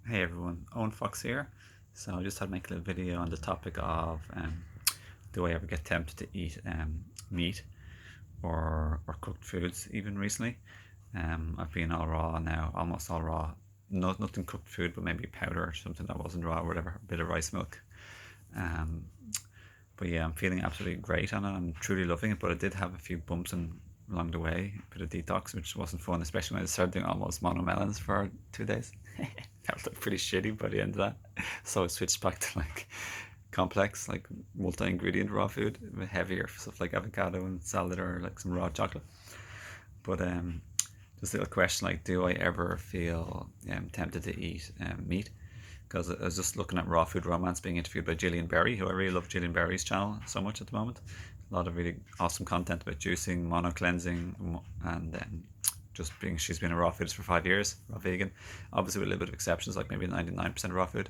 Hey everyone, Owen Fox here. So I just had to make a little video on the topic of do I ever get tempted to eat meat or cooked foods even recently. I've been all raw now, almost all raw. Nothing cooked food, but maybe powder or something that wasn't raw or whatever, a bit of rice milk. Um, but yeah, I'm feeling absolutely great on it. I'm truly loving it, but I did have a few bumps along the way, a bit of detox, which wasn't fun, especially when I started doing almost monomelons for 2 days. That was pretty shitty by the end of that. So I switched back to like complex, like multi-ingredient raw food, a bit heavier stuff like avocado and salad or like some raw chocolate. But just a little question, like, do I ever feel tempted to eat meat? Because I was just looking at Raw Food Romance being interviewed by Gillian Berry, who I really love Gillian Berry's channel so much at the moment. A lot of really awesome content about juicing, mono cleansing, and just being, she's been a raw foodist for 5 years, raw vegan, obviously with a little bit of exceptions, like maybe 99% raw food.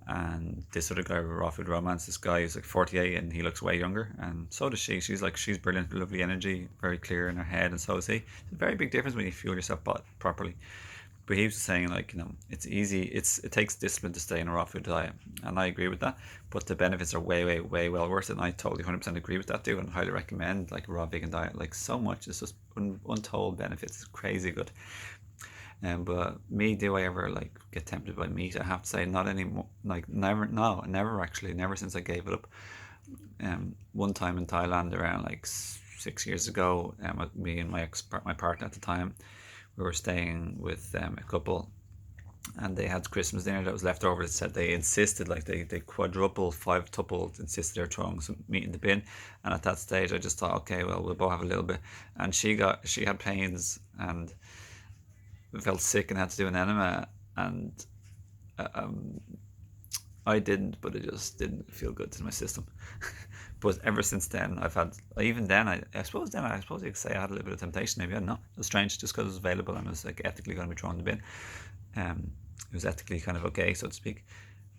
And this other guy with Raw Food Romance, this guy is like 48 and he looks way younger, and so does she. She's brilliant, lovely energy, very clear in her head, and so is he. It's a very big difference when you fuel yourself properly. But he was saying, like, it's easy, it takes discipline to stay in a raw food diet, and I agree with that, but the benefits are way well worth it, and I totally 100% agree with that too, and highly recommend like a raw vegan diet, like so much. It's just untold benefits. It's crazy good. But me, do I ever like get tempted by meat? I have to say, not anymore. Like, never. No, never actually. Never since I gave it up. One time in Thailand, around like 6 years ago, with me and my partner at the time, we were staying with a couple, and they had Christmas dinner that was left over. It said they insisted, like they quadrupled, five tupled, insisted they're throwing some meat in the bin. And at that stage, I just thought, okay, well, we'll both have a little bit. And she had pains and felt sick and had to do an enema, and um, I didn't, but it just didn't feel good to my system. But ever since then, I've had, even then, I suppose you could say I had a little bit of temptation. Maybe, I don't know. It was strange, just because it was available and it was like ethically going to be thrown in the bin. It was ethically kind of okay, so to speak.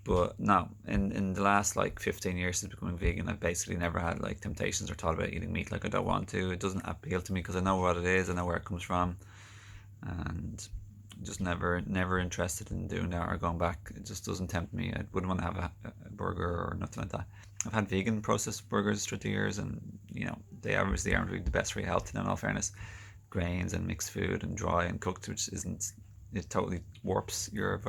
But no, in the last like 15 years since becoming vegan, I've basically never had like temptations or thought about eating meat. Like, I don't want to. It doesn't appeal to me because I know what it is, I know where it comes from, and just never interested in doing that or going back. It just doesn't tempt me. I wouldn't want to have a burger or nothing like that. I've had vegan processed burgers through the years, and they obviously aren't really the best for your health. In all fairness, grains and mixed food and dry and cooked, which isn't, it totally warps your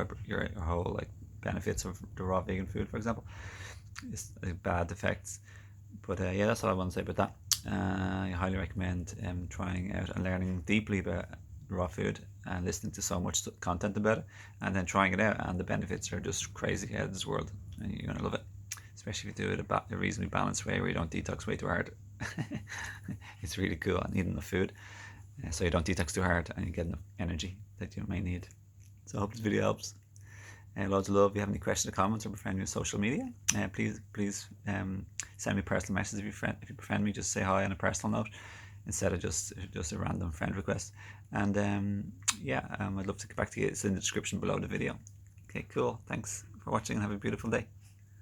whole like benefits of the raw vegan food, for example. It's bad effects. But yeah, that's all I want to say about that. I highly recommend trying out and learning deeply about raw food and listening to so much content about it, and then trying it out, and the benefits are just crazy out of this world, and you're gonna love it, especially if you do it a reasonably balanced way where you don't detox way too hard. It's really cool, and eating enough food so you don't detox too hard and you get enough energy that you may need. So I hope this video helps. Loads of love. If you have any questions or comments, or befriend me on social media, please send me a personal message. If you befriend me, just say hi on a personal note instead of just a random friend request. And I'd love to get back to you. It's in the description below the video. Okay, cool. Thanks for watching and have a beautiful day.